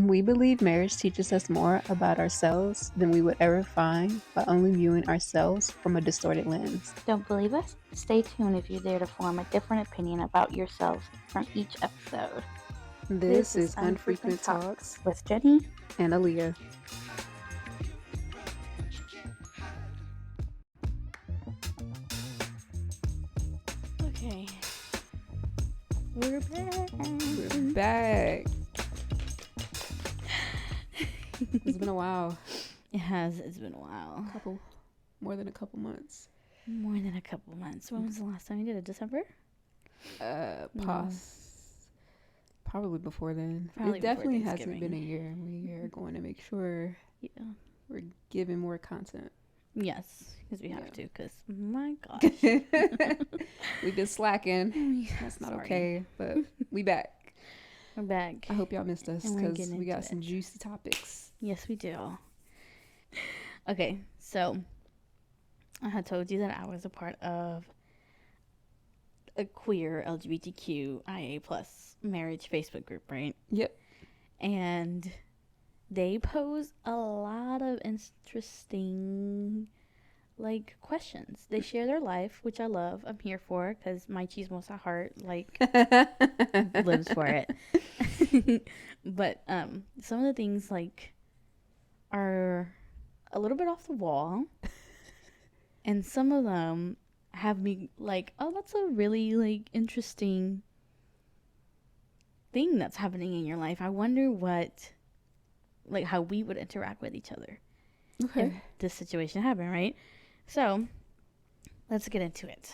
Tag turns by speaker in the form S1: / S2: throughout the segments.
S1: We believe marriage teaches us more about ourselves than we would ever find by only viewing ourselves from a distorted lens.
S2: Don't believe us? Stay tuned if you dare to form a different opinion about yourselves from each episode.
S1: This is Unfrequent Talks
S2: with Jenny
S1: and Aaliyah.
S2: Okay. We're back.
S1: We're back. It's been a while.
S2: It has. It's been a while.
S1: More than a couple months.
S2: More than a couple months. When was the last time you did it? December?
S1: Probably before then.
S2: Probably
S1: it
S2: before
S1: definitely hasn't
S2: Thanksgiving.
S1: been a year. We are going to make sure we're giving more content.
S2: Yes, because we have to. Because my gosh,
S1: We've been slacking. That's not
S2: Sorry.
S1: okay, but we back.
S2: We're back.
S1: I hope y'all missed us
S2: And we're
S1: because
S2: getting
S1: we got
S2: into
S1: some
S2: it.
S1: juicy topics.
S2: Yes, we do. Okay, so I had told you that I was a part of a queer LGBTQIA plus marriage Facebook group, right?
S1: Yep.
S2: And they pose a lot of interesting questions. They share their life, which I love. I'm here for because my chismosa heart lives for it. But some of the things are a little bit off the wall, and some of them have me oh, that's a really interesting thing that's happening in your life. I wonder how we would interact with each other if
S1: Okay.
S2: this situation happened, right? So let's get into it.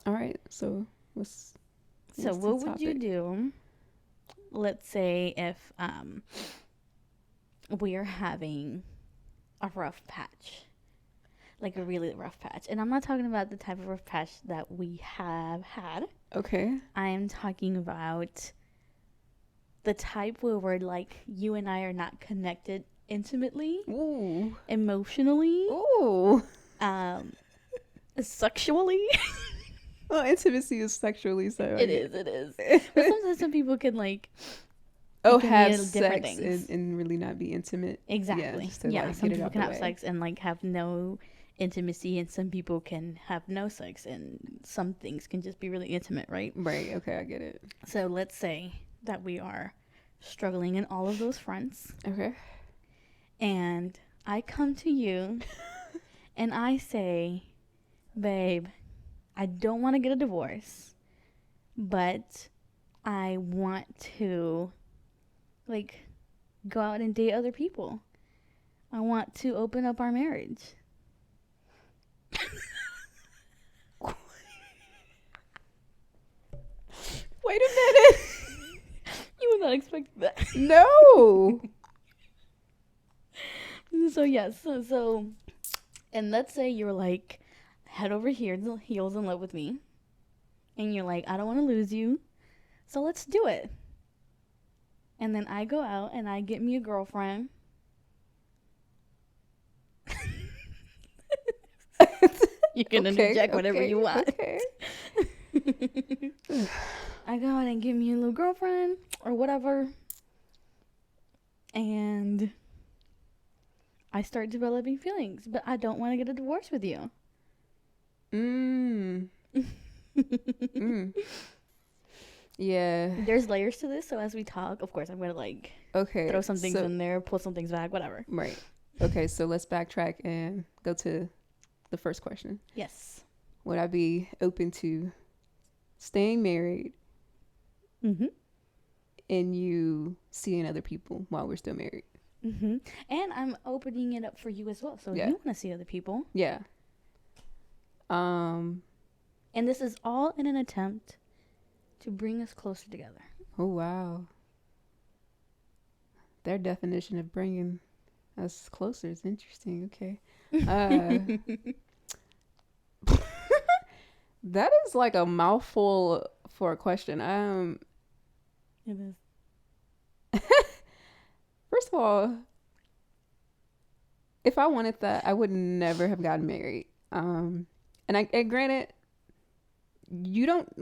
S1: All right. So what's
S2: So
S1: the
S2: what would you
S1: topic?
S2: do? Let's say if we are having a rough patch, like a really rough patch, and I'm not talking about the type of rough patch that we have had.
S1: Okay.
S2: I am talking about the type where you and I are not connected intimately,
S1: Ooh.
S2: emotionally,
S1: Ooh.
S2: sexually.
S1: Well, intimacy is sexually, so
S2: It is. But sometimes some people can
S1: Oh,
S2: it can
S1: have
S2: be different
S1: sex
S2: things.
S1: and really not be intimate.
S2: Exactly.
S1: just to,
S2: Yeah,
S1: like,
S2: some
S1: get it
S2: people
S1: out
S2: can
S1: the
S2: have
S1: way.
S2: sex and have no intimacy, and some people can have no sex, and some things can just be really intimate, right?
S1: Right. Okay, I get it.
S2: So let's say that we are struggling in all of those fronts,
S1: Okay.
S2: and I come to you and I say, babe, I don't want to get a divorce, but I want to go out and date other people. I want to open up our marriage.
S1: Wait a minute.
S2: You would not expect that.
S1: No.
S2: So yes, so and let's say you're head over heels in love with me, and you're I don't want to lose you, so let's do it. And then I go out and I get me a girlfriend. You can interject whatever you want.
S1: Okay.
S2: I go out and get me a little girlfriend or whatever, and I start developing feelings, but I don't want to get a divorce with you.
S1: Yeah.
S2: There's layers to this, so as we talk, of course, I'm gonna
S1: Okay.
S2: throw some things in there, pull some things back, whatever.
S1: Right. Okay, so let's backtrack and go to the first question.
S2: Yes.
S1: Would I be open to staying married
S2: Mm-hmm.
S1: and you seeing other people while we're still married?
S2: Mm-hmm. And I'm opening it up for you as well. So if
S1: Yeah.
S2: you want to see other people.
S1: Yeah.
S2: And this is all in an attempt to bring us closer together.
S1: Oh, wow. Their definition of bringing us closer is interesting. Okay. That is like a mouthful for a question.
S2: It is.
S1: First of all, if I wanted that, I would never have gotten married. And granted, you don't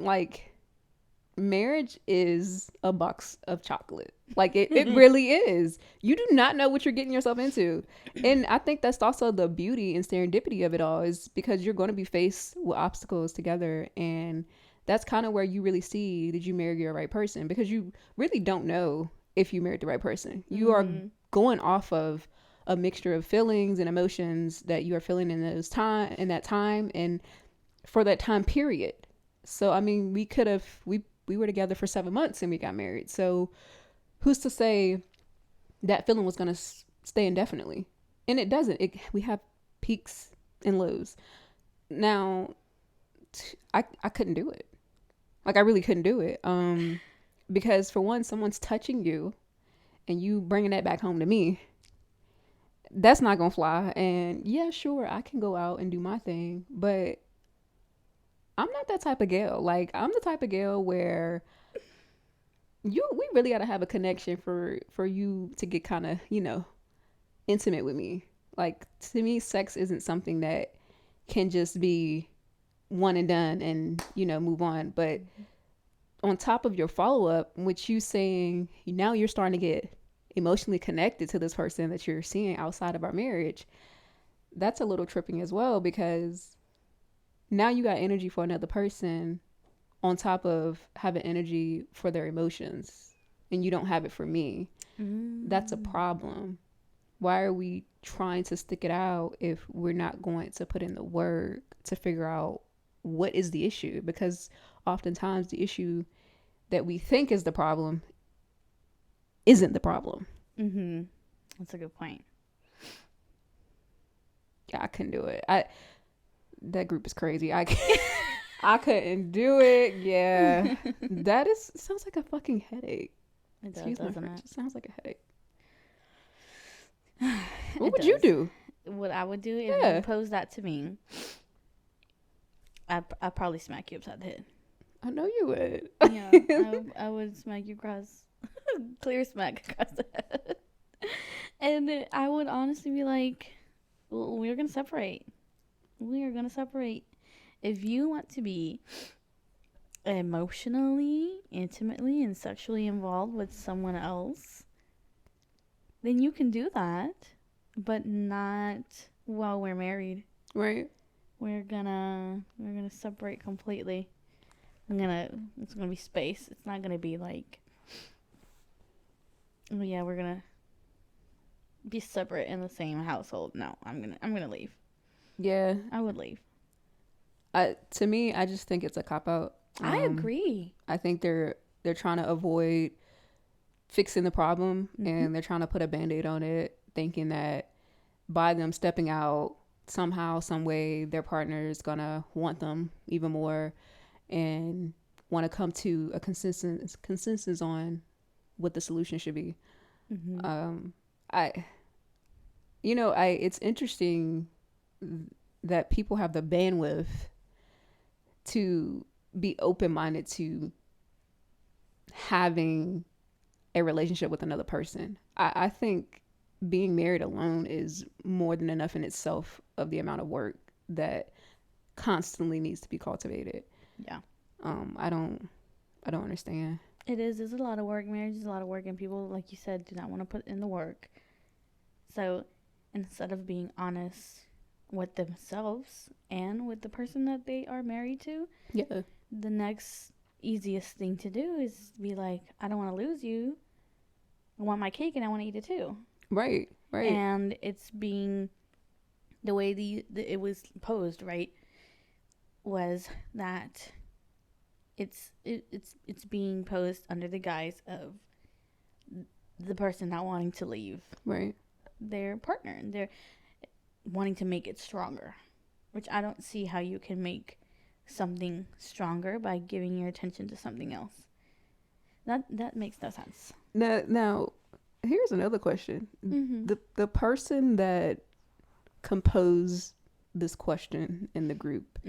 S1: marriage is a box of chocolate. Like it really is. You do not know what you're getting yourself into. And I think that's also the beauty and serendipity of it all, is because you're going to be faced with obstacles together. And that's kind of where you really see, did you marry your right person? Because you really don't know if you married the right person. You are going off of a mixture of feelings and emotions that you are feeling in that time and for that time period. So I mean, we were together for 7 months and we got married. So who's to say that feeling was gonna stay indefinitely? And it doesn't. We have peaks and lows. Now, I couldn't do it. Like I really couldn't do it. Because for one, someone's touching you, and you bringing that back home to me. That's not gonna fly. And yeah, sure, I can go out and do my thing, but I'm not that type of gal. Like I'm the type of gal where we really gotta have a connection for you to get kind of, intimate with me. Like to me, sex isn't something that can just be one and done and move on. But on top of your follow up, which you saying now you're starting to get emotionally connected to this person that you're seeing outside of our marriage, that's a little tripping as well, because now you got energy for another person on top of having energy for their emotions, and you don't have it for me. That's a problem. Why are we trying to stick it out if we're not going to put in the work to figure out what is the issue? Because oftentimes the issue that we think is the problem isn't the problem.
S2: That's a good point.
S1: Yeah, I couldn't do it. That group is crazy. I couldn't do it. Yeah. Sounds like a fucking headache.
S2: It does, doesn't it?
S1: It sounds like a headache. What would you do?
S2: What I would do if you pose that to me, I'd probably smack you upside the head.
S1: I know you would.
S2: Yeah, I would smack you clear smack across the head. And I would honestly be like, well, we're going to separate. We are going to separate. If you want to be emotionally, intimately, and sexually involved with someone else, then you can do that, but not while we're married.
S1: Right.
S2: We're gonna separate completely. It's gonna be space. It's not gonna be like, oh yeah, we're gonna be separate in the same household. No, I'm gonna leave.
S1: Yeah,
S2: I would leave.
S1: To me, I just think it's a cop out.
S2: I agree.
S1: I think they're trying to avoid fixing the problem, and they're trying to put a band-aid on it, thinking that by them stepping out, somehow, some way, their partner is gonna want them even more and want to come to a consensus on what the solution should be. It's interesting that people have the bandwidth to be open-minded to having a relationship with another person. I think being married alone is more than enough in itself of the amount of work that constantly needs to be cultivated.
S2: Yeah.
S1: I don't understand.
S2: It is. It's a lot of work. Marriage is a lot of work, and people, like you said, do not want to put in the work. So instead of being honest with themselves and with the person that they are married to, the next easiest thing to do is be like, I don't want to lose you. I want my cake and I want to eat it too.
S1: Right.
S2: And it's being the way it was posed, right, was that it's being posed under the guise of the person not wanting to leave their partner, and they're wanting to make it stronger, which I don't see how you can make something stronger by giving your attention to something else. That makes no sense.
S1: Now here's another question. The person that composed this question in the group,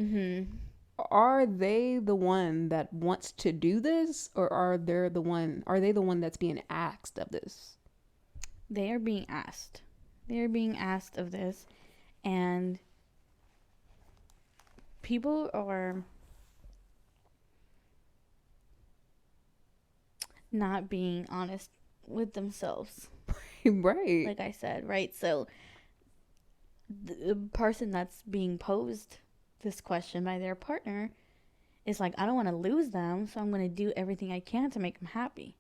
S1: are they the one that wants to do this, or are they the one that's being asked of this?
S2: They are being asked. They are being asked of this, and people are not being honest with themselves.
S1: Right.
S2: Like I said, right? So the person that's being posed this question by their partner is like, I don't want to lose them, so I'm going to do everything I can to make them happy.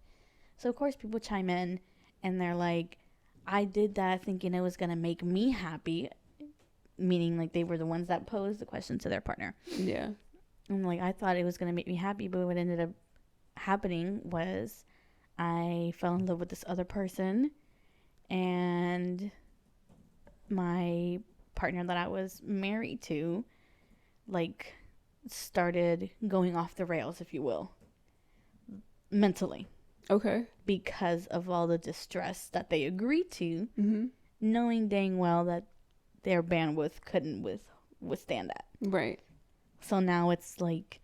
S2: So of course people chime in and they're like, I did that thinking it was going to make me happy, meaning like they were the ones that posed the question to their partner.
S1: Yeah.
S2: And like, I thought it was going to make me happy, but what ended up happening was I fell in love with this other person, and my partner that I was married to, like, started going off the rails, if you will, mentally,
S1: Okay.
S2: because of all the distress that they agreed to,
S1: Mm-hmm.
S2: knowing dang well that their bandwidth couldn't withstand that.
S1: Right.
S2: So now it's like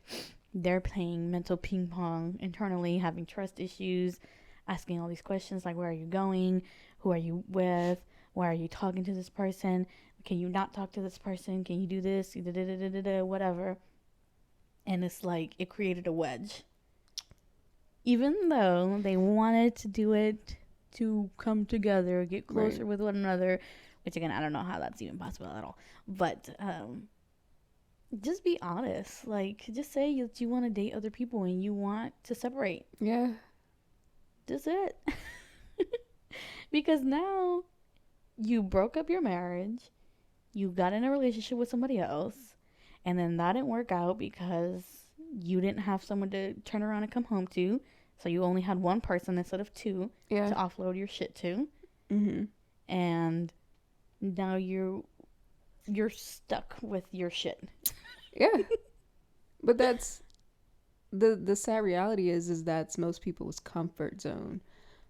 S2: they're playing mental ping pong internally, having trust issues, asking all these questions like, where are you going? Who are you with? Why are you talking to this person? Can you not talk to this person? Can you do this? Whatever. And it's like it created a wedge. Even though they wanted to do it to come together, get closer with one another, which again, I don't know how that's even possible at all. But just be honest. Like, just say that you want to date other people and you want to separate.
S1: Yeah.
S2: That's it. Because now you broke up your marriage, you got in a relationship with somebody else, and then that didn't work out because you didn't have someone to turn around and come home to. So you only had one person instead of two to offload your shit to.
S1: Mm-hmm.
S2: And now you're stuck with your shit.
S1: Yeah. But that's the sad reality is that's most people's comfort zone.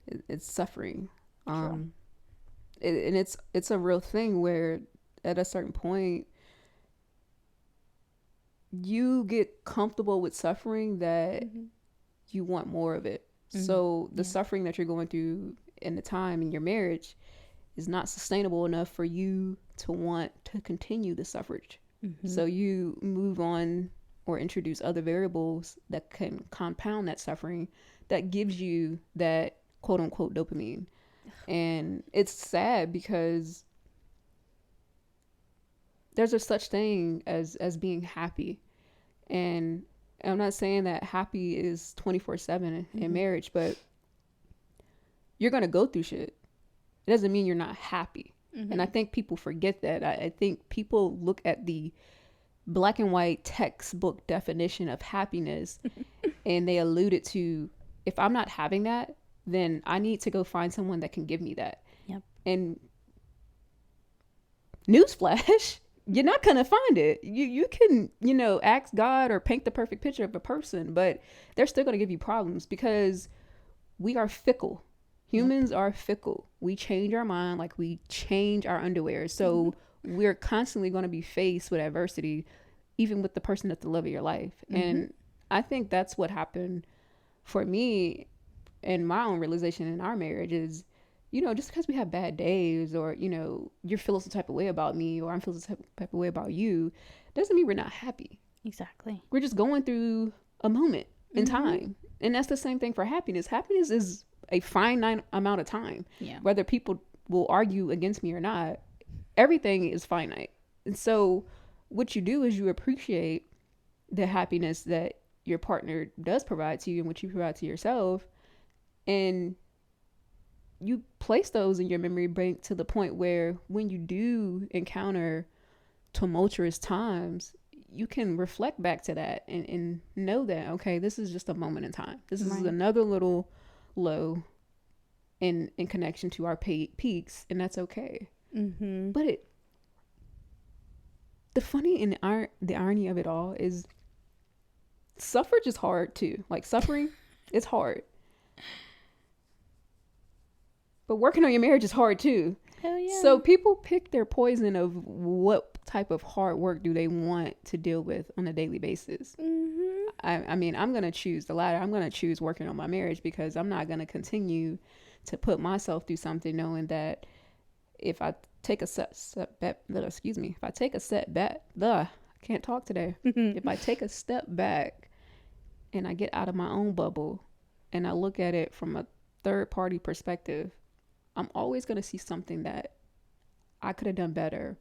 S1: It's suffering. And it's a real thing where at a certain point you get comfortable with suffering that you want more of it. So the suffering that you're going through in the time in your marriage is not sustainable enough for you to want to continue the suffrage. So you move on or introduce other variables that can compound that suffering that gives you that quote unquote dopamine. And it's sad because there's a such thing as being happy. And I'm not saying that happy is 24/7 in marriage, but you're going to go through shit. It doesn't mean you're not happy. And I think people forget that. I think people look at the black and white textbook definition of happiness and they allude it to, if I'm not having that, then I need to go find someone that can give me that.
S2: Yep.
S1: And newsflash, you're not going to find it. You can, ask God or paint the perfect picture of a person, but they're still going to give you problems because we are fickle. Humans are fickle. We change our mind like we change our underwear. So we're constantly going to be faced with adversity, even with the person that's the love of your life. And I think that's what happened for me and my own realization in our marriage is, just because we have bad days or, you're feeling some type of way about me or I'm feeling some type of way about you, doesn't mean we're not happy.
S2: Exactly.
S1: We're just going through a moment in time. And that's the same thing for happiness. Happiness is a finite amount of time.
S2: Yeah.
S1: Whether people will argue against me or not, everything is finite. And so what you do is you appreciate the happiness that your partner does provide to you and what you provide to yourself. And you place those in your memory bank to the point where when you do encounter tumultuous times, you can reflect back to that and know that, okay, this is just a moment in time. This is another little low in connection to our peaks, and that's okay. But the funny and the irony of it all is suffrage is hard too. Like suffering is hard, but working on your marriage is hard too.
S2: Hell yeah.
S1: So people pick their poison of what type of hard work do they want to deal with on a daily basis. I mean, I'm going to choose the latter. I'm going to choose working on my marriage because I'm not going to continue to put myself through something knowing that if I take a if I take a setback, I can't talk today. If I take a step back and I get out of my own bubble, and I look at it from a third party perspective, I'm always going to see something that I could have done better,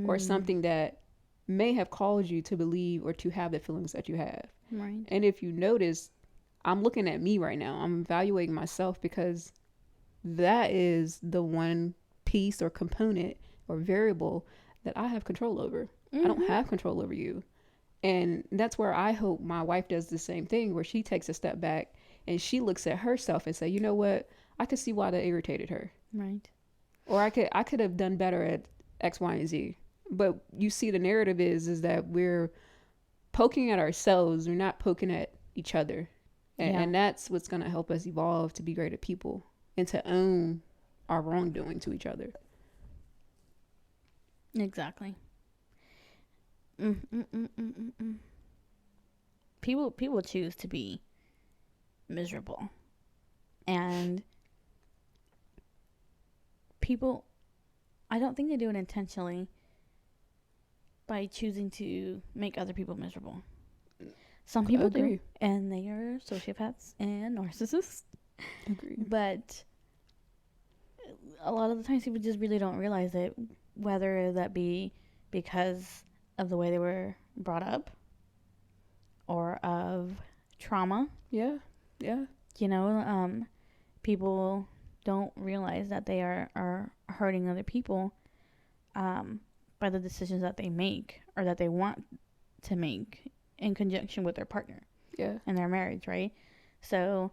S1: or something that may have caused you to believe or to have the feelings that you have.
S2: Right.
S1: And if you notice, I'm looking at me right now. I'm evaluating myself because that is the one piece or component or variable that I have control over. I don't have control over you. And that's where I hope my wife does the same thing, where she takes a step back and she looks at herself and say, you know what? I could see why that irritated her.
S2: Right.
S1: Or I could have done better at X, Y, and Z. But you see, the narrative is that we're poking at ourselves. We're not poking at each other. And that's what's going to help us evolve to be greater people and to own our wrongdoing to each other.
S2: Exactly. People choose to be miserable, and people, I don't think they do it intentionally by choosing to make other people miserable. Some people
S1: Agree.
S2: do, and they are sociopaths and narcissists.
S1: Agree.
S2: But a lot of the times people just really don't realize it, whether that be because of the way they were brought up or of trauma.
S1: Yeah. Yeah.
S2: You know, people don't realize that they are hurting other people by the decisions that they make or that they want to make in conjunction with their partner.
S1: Yeah.
S2: In their marriage, right? So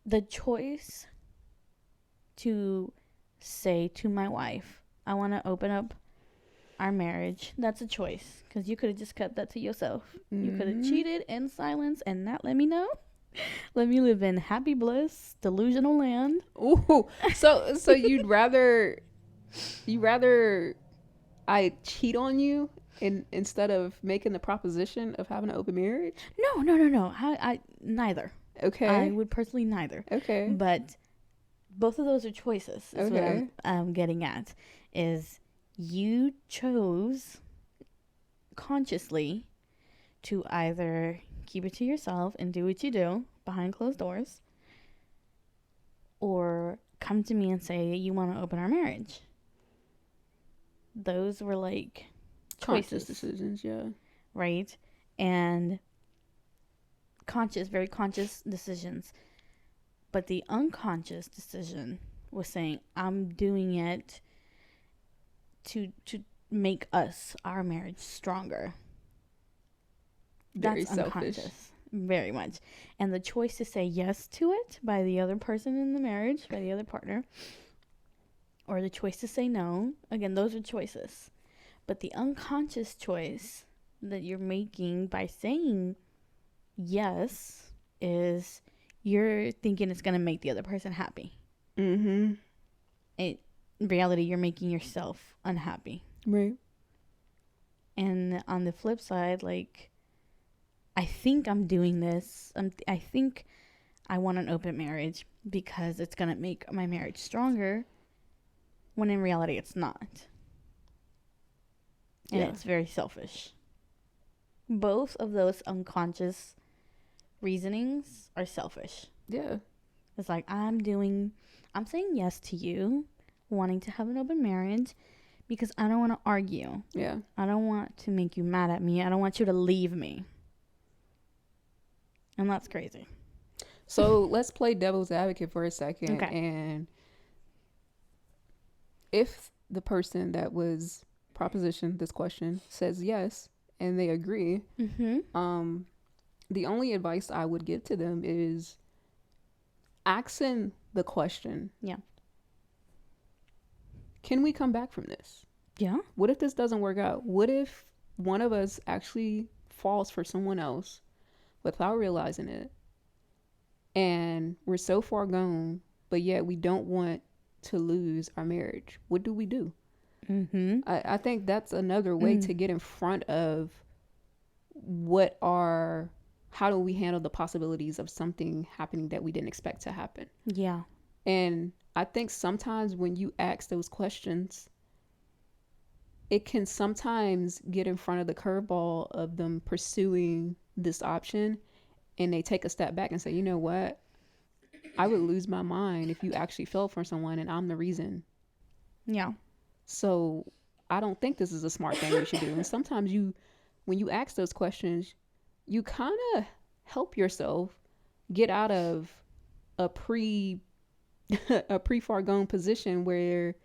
S2: the choice to say to my wife, I want to open up our marriage, that's a choice, because you could have just kept that to yourself. You could have cheated in silence and not let me know. Let me live in happy bliss, delusional land.
S1: Ooh. So you'd rather I cheat on you instead of making the proposition of having an open marriage?
S2: No. I neither.
S1: Okay.
S2: I would personally neither.
S1: Okay.
S2: But both of those are choices. Is
S1: Okay.
S2: what I'm getting at. Is you chose consciously to either keep it to yourself and do what you do behind closed doors, or come to me and say you want to open our marriage. Those were like
S1: Conscious
S2: choices,
S1: decisions, yeah.
S2: right? And very conscious decisions. But the unconscious decision was saying, I'm doing it to make our marriage stronger.
S1: Very
S2: That's
S1: selfish.
S2: unconscious. Very much. And the choice to say yes to it by the other person in the marriage, by the other partner, or the choice to say no, again, those are choices. But the unconscious choice that you're making by saying yes is you're thinking it's going to make the other person happy.
S1: Mm-hmm.
S2: In reality, you're making yourself unhappy.
S1: Right.
S2: And on the flip side, like, I think I'm doing this. I think I want an open marriage because it's going to make my marriage stronger, when in reality it's not. And
S1: Yeah.
S2: it's very selfish. Both of those unconscious reasonings are selfish.
S1: Yeah.
S2: It's like, I'm saying yes to you, wanting to have an open marriage, because I don't want to argue.
S1: Yeah.
S2: I don't want to make you mad at me. I don't want you to leave me. And that's crazy.
S1: So let's play devil's advocate for a second.
S2: Okay.
S1: And if the person that was propositioned this question says yes and they agree,
S2: Mm-hmm.
S1: the only advice I would give to them is asking the question.
S2: Yeah.
S1: Can we come back from this?
S2: Yeah.
S1: What if this doesn't work out? What if one of us actually falls for someone else without realizing it, and we're so far gone, but yet we don't want to lose our marriage? What do we do?
S2: Mm-hmm.
S1: I think that's another way to get in front of how do we handle the possibilities of something happening that we didn't expect to happen.
S2: Yeah.
S1: And I think sometimes when you ask those questions, it can sometimes get in front of the curveball of them pursuing this option and they take a step back and say, you know what, I would lose my mind if you actually fell for someone and I'm the reason.
S2: Yeah.
S1: So I don't think this is a smart thing you should do. And sometimes when you ask those questions, you kind of help yourself get out of a a far gone position where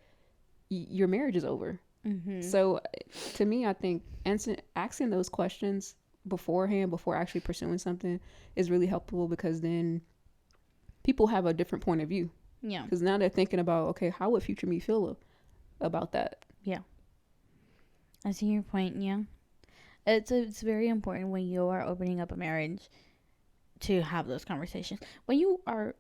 S1: your marriage is over.
S2: Mm-hmm.
S1: So to me, I think asking those questions beforehand, before actually pursuing something, is really helpful, because then people have a different point of view.
S2: Yeah.
S1: Because now they're thinking about, okay, how would future me feel about that?
S2: Yeah. I see your point. Yeah. It's very important when you are opening up a marriage to have those conversations. When you are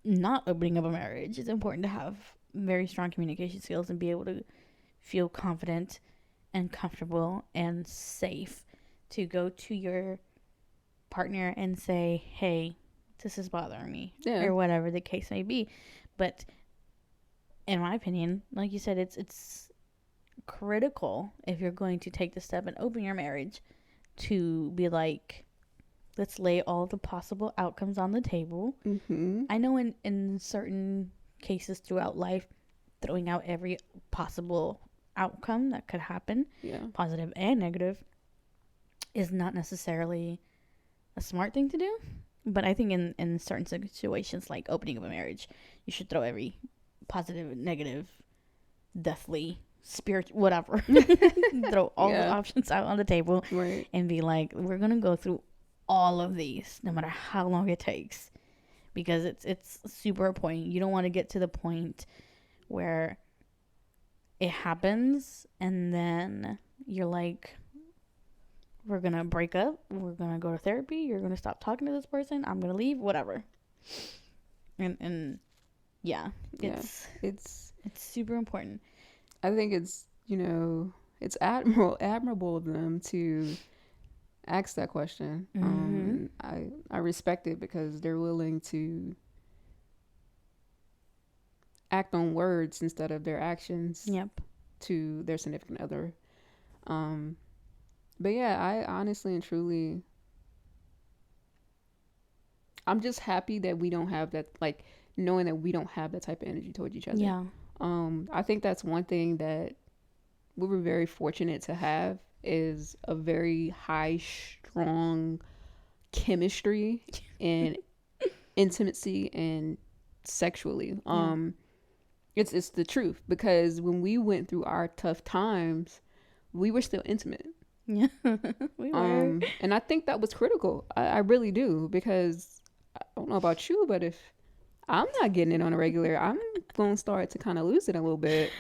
S2: not opening up a marriage, it's important to have very strong communication skills and be able to feel confident and comfortable and safe to go to your partner and say, hey, this is bothering me, or whatever the case may be. But in my opinion, like you said, it's critical, if you're going to take the step and open your marriage, to be like, let's lay all the possible outcomes on the table.
S1: Mm-hmm.
S2: I know in certain cases throughout life, throwing out every possible outcome that could happen, positive and negative, is not necessarily a smart thing to do. But I think in certain situations, like opening up a marriage, you should throw every positive, negative, deathly, spirit, whatever, throw all the options out on the table,
S1: right,
S2: and be like, we're gonna go through all of these, no matter how long it takes, because it's super important. You don't want to get to the point where it happens and then you're like, we're gonna break up, we're gonna go to therapy, you're gonna stop talking to this person, I'm gonna leave, whatever. And it's super important.
S1: I think it's, it's admirable of them to ask that question.
S2: Mm-hmm.
S1: I respect it, because they're willing to act on words instead of their actions.
S2: Yep.
S1: To their significant other. But yeah, I honestly and truly, I'm just happy that we don't have that, like, knowing that we don't have that type of energy towards each other.
S2: Yeah.
S1: I think that's one thing that we were very fortunate to have, is a very high, strong chemistry and intimacy, and sexually. It's the truth, because when we went through our tough times, we were still intimate.
S2: Yeah, we were.
S1: And I think that was critical. I really do, because I don't know about you, but if I'm not getting it on a regular, I'm going to start to kind of lose it a little bit.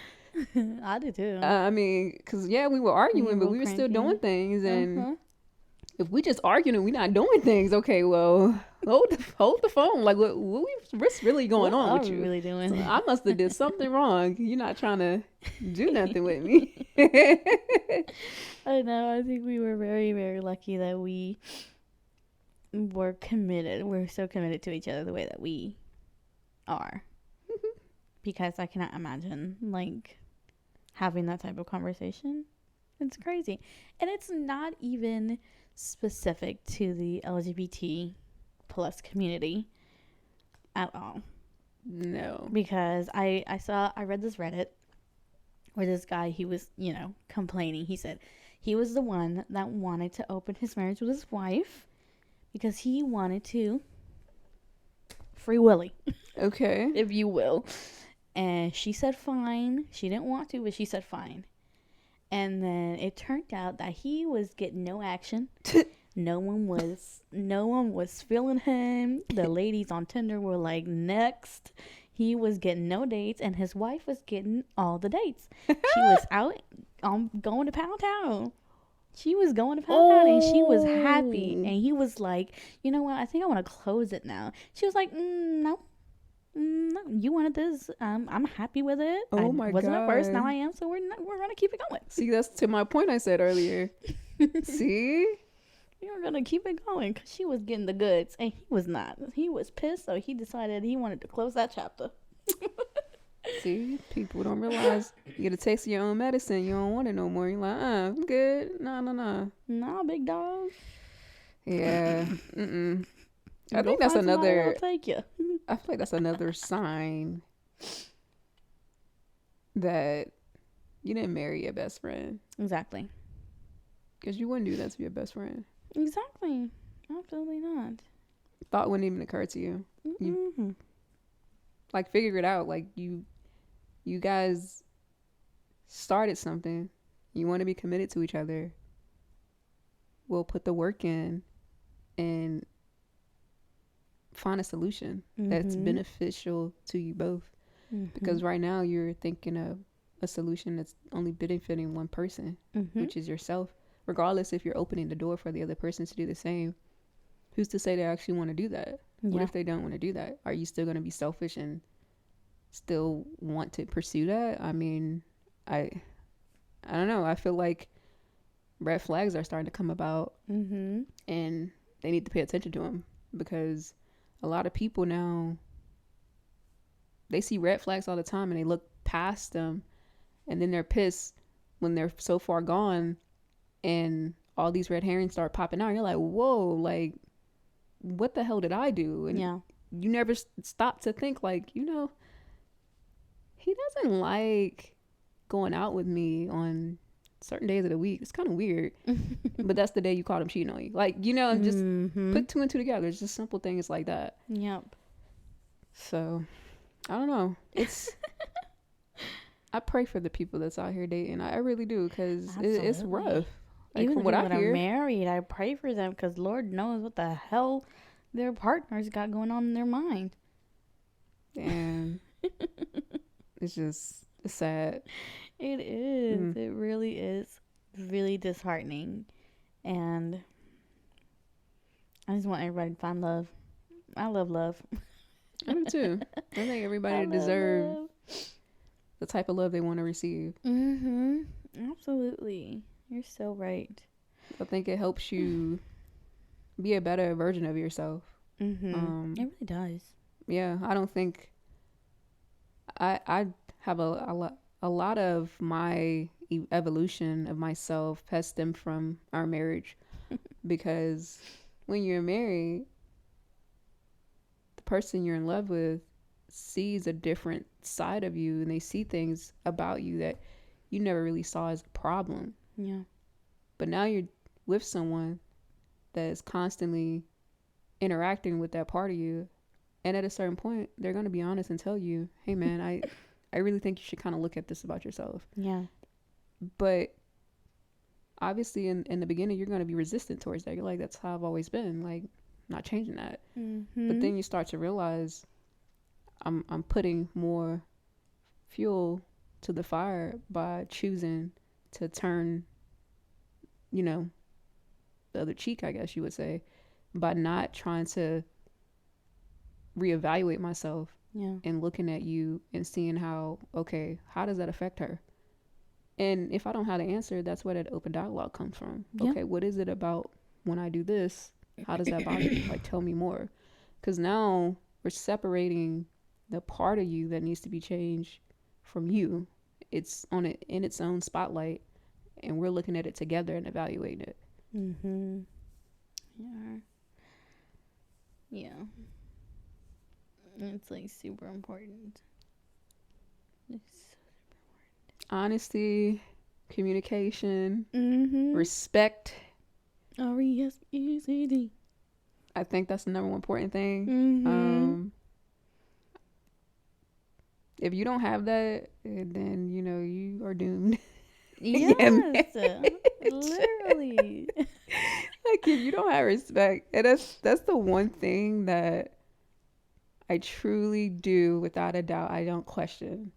S2: I do too.
S1: I mean, because we were arguing, but we were still doing things. And if we just arguing and we not doing things, okay, well, hold the phone. Like, what's really going on with you?
S2: Really doing?
S1: So I must have did something wrong. You're not trying to do nothing with me.
S2: I know. I think we were very, very lucky that we were committed. We're so committed to each other the way that we are. Because I cannot imagine, like, having that type of conversation. It's crazy. And it's not even specific to the LGBT plus community at all.
S1: No.
S2: Because I read this Reddit where this guy, he was, complaining. He said he was the one that wanted to open his marriage with his wife because he wanted to free willy.
S1: Okay.
S2: If you will. And she said fine. She didn't want to, but she said fine. And then it turned out that he was getting no action. No one was feeling him. The ladies on Tinder were like, next. He was getting no dates, and his wife was getting all the dates. She was out going to Pound Town. She was going to Pound Town, and she was happy. And he was like, you know what? I think I want to close it now. She was like, no, you wanted this. I'm happy with it.
S1: Oh my god,
S2: wasn't at first. Now I am. So we're gonna keep it going.
S1: See, that's to my point I said earlier. See,
S2: we were gonna keep it going because she was getting the goods and he was not. He was pissed, so he decided he wanted to close that chapter.
S1: See, people don't realize you get a taste of your own medicine. You don't want it no more. You're like, I'm good. Nah.
S2: Nah, big dog.
S1: Yeah. I
S2: Go
S1: think that's
S2: find somebody that'll
S1: another.
S2: take you.
S1: I feel like that's another sign that you didn't marry your best friend,
S2: Exactly.
S1: because you wouldn't do that to your best friend.
S2: Exactly. Absolutely not.
S1: Thought wouldn't even occur to you. You
S2: Mm-hmm.
S1: like figure it out. Like you guys started something. You want to be committed to each other. We'll put the work in and find a solution that's
S2: Mm-hmm.
S1: beneficial to you both.
S2: Mm-hmm.
S1: Because right now you're thinking of a solution that's only benefiting one person,
S2: Mm-hmm.
S1: which is yourself. Regardless if you're opening the door for the other person to do the same, who's to say they actually want to do that? What
S2: Yeah.
S1: if they don't want to do that? Are you still going to be selfish and still want to pursue that? I mean, I I don't know. I feel like red flags are starting to come about,
S2: Mm-hmm.
S1: and they need to pay attention to them, because a lot of people now, they see red flags all the time and they look past them, and then they're pissed when they're so far gone and all these red herrings start popping out. You're like, whoa, like, what the hell did I do? And
S2: Yeah.
S1: you never stop to think, like, he doesn't like going out with me on certain days of the week. It's kind of weird, but that's the day you caught him cheating on you. Like, just
S2: Mm-hmm.
S1: put two and two together. It's just simple things like that.
S2: Yep.
S1: So I don't know. I pray for the people that's out here dating. I really do, because it's
S2: Absolutely.
S1: rough. Like,
S2: Even
S1: from
S2: the
S1: what
S2: people
S1: I
S2: that are
S1: hear,
S2: married, I pray for them because Lord knows what the hell their partners got going on in their mind.
S1: and it's sad.
S2: It is.
S1: Mm.
S2: It really is really disheartening. And I just want everybody to find love. I love love.
S1: I do too. I think everybody deserves the type of love they want to receive.
S2: Mm-hmm. Absolutely. You're so right.
S1: I think it helps you be a better version of yourself.
S2: Mm-hmm. It really does.
S1: Yeah, I don't think I have a lot of my evolution of myself has stemmed from our marriage, because when you're married, the person you're in love with sees a different side of you, and they see things about you that you never really saw as a problem.
S2: Yeah.
S1: But now you're with someone that is constantly interacting with that part of you, and at a certain point they're going to be honest and tell you, hey man, I really think you should kind of look at this about yourself.
S2: Yeah.
S1: But obviously in the beginning you're going to be resistant towards that. You're like, that's how I've always been, like, not changing that.
S2: Mm-hmm.
S1: But then you start to realize I'm putting more fuel to the fire by choosing to turn, the other cheek, I guess you would say, by not trying to reevaluate myself
S2: Yeah.
S1: and looking at you and seeing how does that affect her? And if I don't have the answer, that's where that open dialogue comes from.
S2: Yeah.
S1: Okay, what is it about when I do this? How does that bother you? Like, tell me more. Because now we're separating the part of you that needs to be changed from you. It's on it in its own spotlight, and we're looking at it together and evaluating it.
S2: Mm-hmm. Yeah. Yeah. It's like super important. It's...
S1: Honesty, communication,
S2: Mm-hmm.
S1: respect.
S2: R-E-S-P-E-C-D.
S1: I think that's the number one important thing.
S2: Mm-hmm.
S1: If you don't have that, then you are doomed.
S2: Yes. Literally.
S1: Like, if you don't have respect, and that's the one thing that I truly do, without a doubt, I don't question.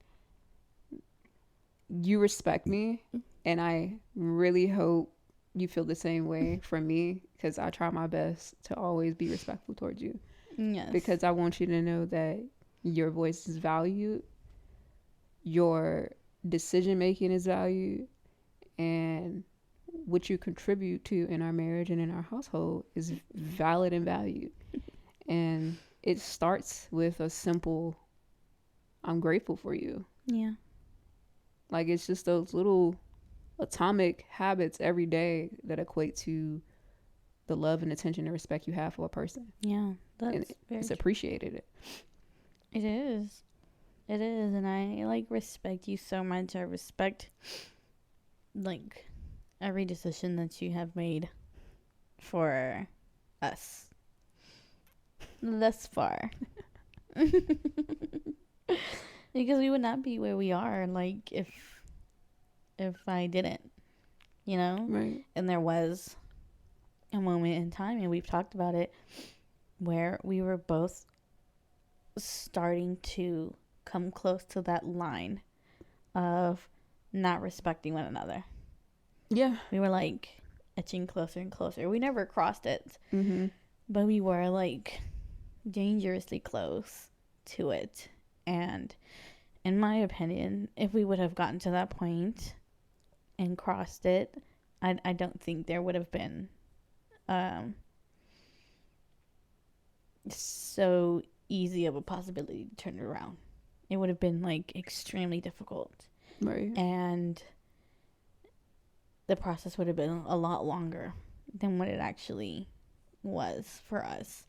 S1: You respect me, and I really hope you feel the same way from me, because I try my best to always be respectful towards you.
S2: Yes.
S1: Because I want you to know that your voice is valued, your decision making is valued, and what you contribute to in our marriage and in our household is valid and valued. And it starts with a simple, I'm grateful for you.
S2: Yeah.
S1: Like, it's just those little atomic habits every day that equate to the love and attention and respect you have for a person.
S2: Yeah, that's
S1: And
S2: very
S1: it's
S2: true.
S1: appreciated.
S2: It is. It is, and I like respect you so much. I respect like every decision that you have made for us thus far. Because we would not be where we are like if I didn't, you know?
S1: Right.
S2: And there was a moment in time, and we've talked about it, where we were both starting to come close to that line of not respecting one another.
S1: Yeah.
S2: We were like etching closer and closer. We never crossed it,
S1: Mm-hmm.
S2: but we were like dangerously close to it. And in my opinion, if we would have gotten to that point and crossed it, I don't think there would have been so easy of a possibility to turn it around. It would have been like extremely difficult,
S1: Right.
S2: and the process would have been a lot longer than what it actually was for us,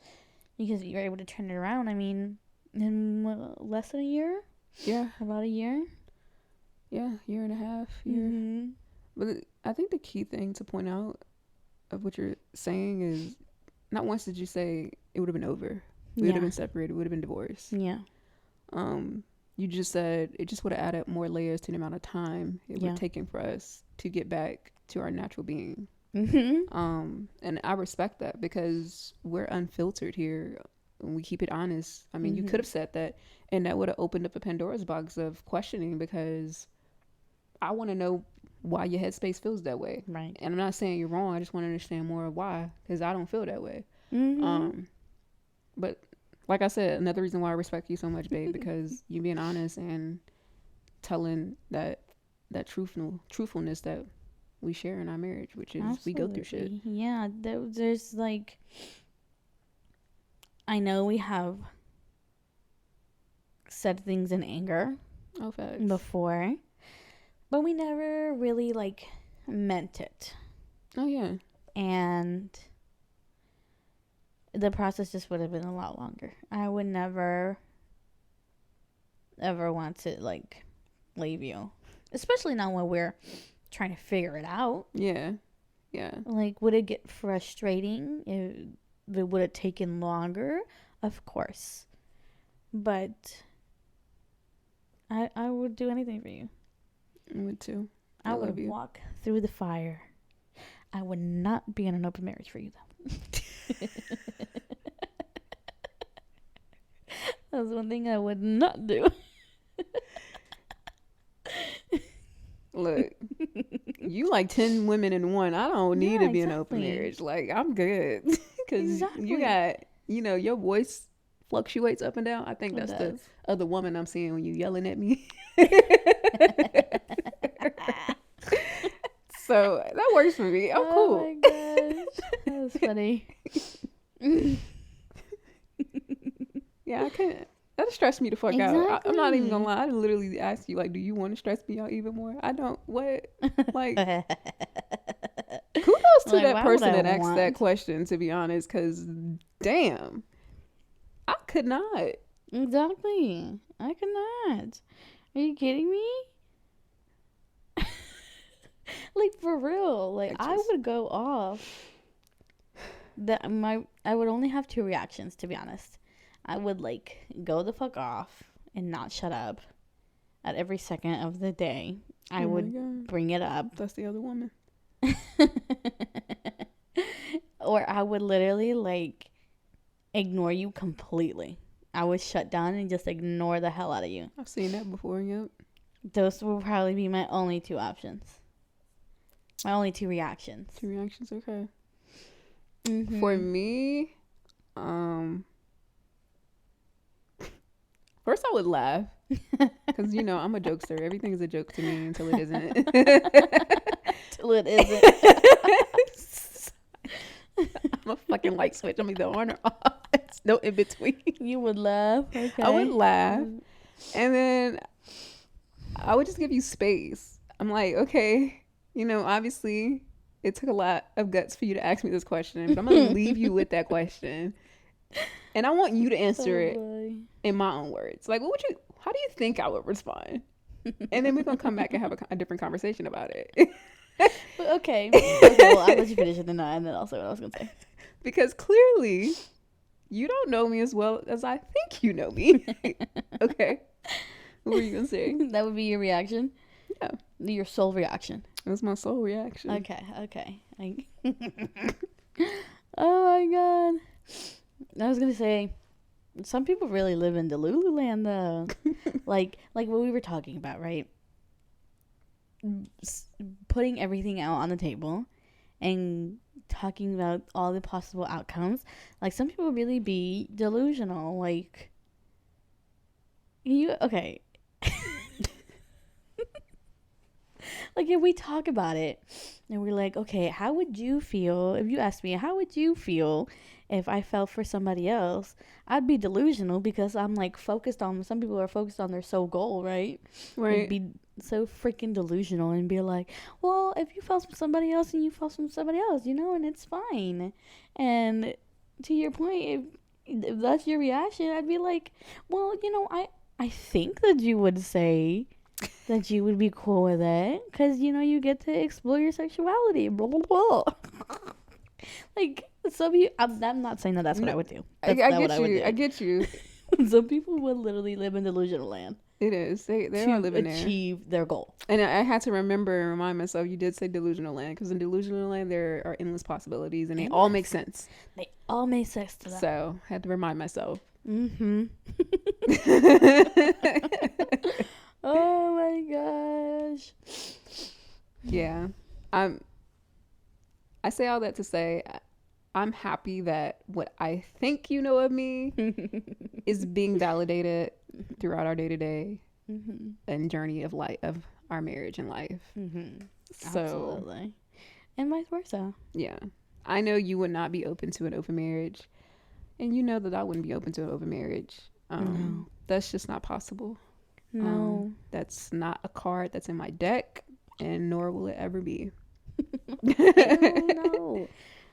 S2: because you were able to turn it around. I mean, in less than a year,
S1: Yeah.
S2: about a year.
S1: Yeah. Year and a half. Year.
S2: Mm-hmm.
S1: But I think the key thing to point out of what you're saying is, not once did you say it would have been over. We would
S2: Yeah.
S1: have been separated. We would have been divorced.
S2: Yeah.
S1: You just said it just would have added more layers to the amount of time it would
S2: Yeah.
S1: have taken for us to get back to our natural being.
S2: Mm-hmm.
S1: And I respect that because we're unfiltered here. And we keep it honest. I mean, you could have said that, and that would have opened up a Pandora's box of questioning, because I want to know why your headspace feels that way.
S2: Right.
S1: And I'm not saying you're wrong. I just want to understand more of why, because I don't feel that way.
S2: Mm-hmm.
S1: But like I said, another reason why I respect you so much, babe, because you being honest and telling that truthfulness that we share in our marriage, which is we go through shit.
S2: Absolutely. Yeah. There's like, I know we have said things in anger
S1: Oh, facts.
S2: before, but we never really like meant it.
S1: Oh, yeah.
S2: And the process just would have been a lot longer. I would never ever want to like leave you, especially not when we're trying to figure it out.
S1: Yeah. Yeah.
S2: Like, would it get frustrating if it would have taken longer? Of course, but I would do anything for you.
S1: I would too.
S2: I
S1: love
S2: would
S1: you.
S2: walk through the fire. I would not be in an open marriage for you, though. That's one thing I would not do.
S1: Look, you like 10 women in one. I don't need
S2: Yeah,
S1: to be in an open
S2: exactly.
S1: marriage. Like, I'm good. Because
S2: Exactly.
S1: you got, your voice fluctuates up and down. I think
S2: It
S1: that's the
S2: does.
S1: other woman I'm seeing when you yelling at me. So that works for me. I'm cool.
S2: Oh my gosh. That was funny.
S1: Yeah, I can't. That stressed me the fuck out. I'm not even gonna
S2: Exactly.
S1: lie. I literally asked you, like, do you want to stress me out even more? I don't. What? Like, kudos to
S2: Like,
S1: that
S2: why
S1: person
S2: would I
S1: that asked that
S2: want-
S1: question, to be honest, because damn, I could not.
S2: Exactly. I cannot. Are you kidding me? Like, for real. Like, I would go off. I would only have two reactions, to be honest. I would like go the fuck off and not shut up at every second of the day. I
S1: Oh my
S2: would
S1: God.
S2: bring it up.
S1: That's the other woman.
S2: Or I would literally like ignore you completely. I would shut down and just ignore the hell out of you.
S1: I've seen that before. Yep.
S2: Those will probably be my only two options. My only two reactions.
S1: 2 reactions. Okay.
S2: Mhm.
S1: For me, first I would laugh because I'm a jokester. Everything is a joke to me until it isn't.
S2: Till it isn't.
S1: I'm a fucking light switch. I'm either on or off. It's no in between.
S2: You would laugh. Okay.
S1: I would laugh, and then I would just give you space. I'm like, okay, obviously, it took a lot of guts for you to ask me this question, but I'm gonna leave you with that question, and I want you to answer it in my own words. Like, how do you think I would respond? And then we're gonna come back and have a different conversation about it.
S2: But okay, well, I'll let you finish it, and then I'll say what I was gonna say.
S1: Because clearly, you don't know me as well as I think you know me. Okay, what were you gonna say?
S2: That would be your reaction.
S1: Yeah,
S2: your soul reaction.
S1: that's my soul reaction.
S2: Okay. Oh my god. I was gonna say, some people really live in Delulu land though. like what we were talking about, right? Putting everything out on the table and talking about all the possible outcomes. Like, some people really be delusional. Like, okay. Like, if we talk about it and we're like, okay, how would you feel if you asked me, how would you feel if I fell for somebody else? I'd be delusional because I'm like focused on, some people are focused on their sole goal, right?
S1: Right.
S2: I'd be so freaking delusional and be like, well, if you fell for somebody else and you fell for somebody else, and it's fine. And to your point, if that's your reaction, I'd be like, well, I think that you would say that you would be cool with it because, you get to explore your sexuality, blah, blah, blah. Like, I'm not saying that that's what I would do. That's not what I would do.
S1: I get you.
S2: Some people would literally live in delusional land.
S1: It is. They are living there.
S2: To achieve their goal.
S1: And I had to remember and remind myself, you did say delusional land, because in delusional land, there are endless possibilities, and they all make sense.
S2: They all make sense to that.
S1: So, I had to remind myself.
S2: Mm-hmm. Oh my gosh.
S1: Yeah. I say all that to say, I'm happy that what I think you know of me is being validated throughout our day-to-day and journey of life, of our marriage and life. So,
S2: absolutely. And vice versa.
S1: Yeah. I know you would not be open to an open marriage, and you know that I wouldn't be open to an open marriage.
S2: No.
S1: That's just not possible.
S2: No.
S1: That's not a card that's in my deck, and nor will it ever be.
S2: Ew, no.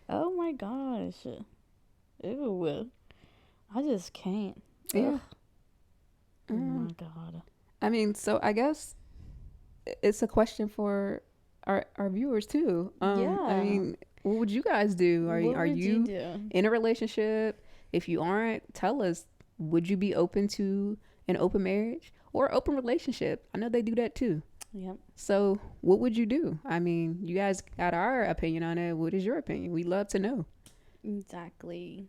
S2: Oh my gosh. Ew. I just can't.
S1: Yeah.
S2: Oh my god.
S1: I mean, so I guess it's a question for our viewers too.
S2: Yeah.
S1: I mean, what would you guys do? Are you
S2: do?
S1: in a relationship? If you aren't, tell us. Would you be open to an open marriage or open relationship? I know they do that too.
S2: Yep.
S1: So what would you do? I mean, you guys got our opinion on it. What is your opinion? We'd love to know.
S2: Exactly.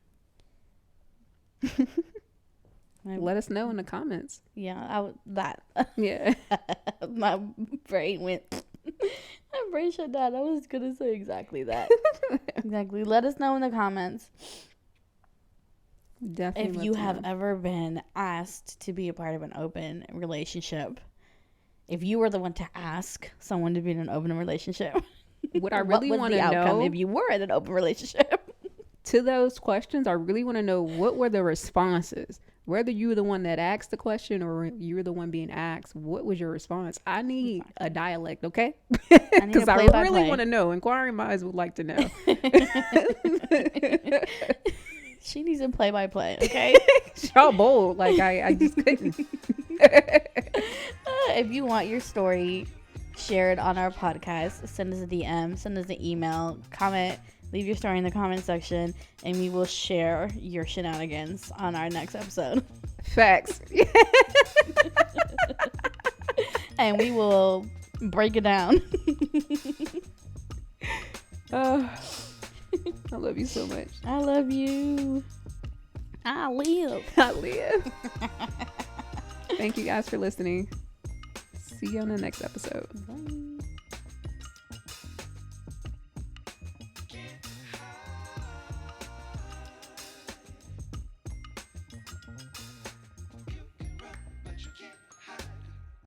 S1: Let us know in the comments.
S2: Yeah,
S1: Yeah.
S2: My brain went. My brain shut down. I was gonna say exactly that. Exactly. Let us know in the comments.
S1: Definitely.
S2: If you have ever been asked to be a part of an open relationship. If you were the one to ask someone to be in an open relationship,
S1: what I really want to know,
S2: if you were in an open relationship,
S1: to those questions, I really want to know what were the responses. Whether you were the one that asked the question or you were the one being asked, what was your response? I need a dialect, okay? Because I really want to know. Inquiring minds would like to know.
S2: She needs a play-by-play, okay?
S1: Y'all bold. Like, I just couldn't.
S2: If you want your story shared on our podcast, send us a DM, send us an email, comment, leave your story in the comment section, and we will share your shenanigans on our next episode.
S1: Facts.
S2: And we will break it down.
S1: I love you so much.
S2: I love you. I live.
S1: I live. Thank you guys for listening. See you on the next episode.
S2: Bye.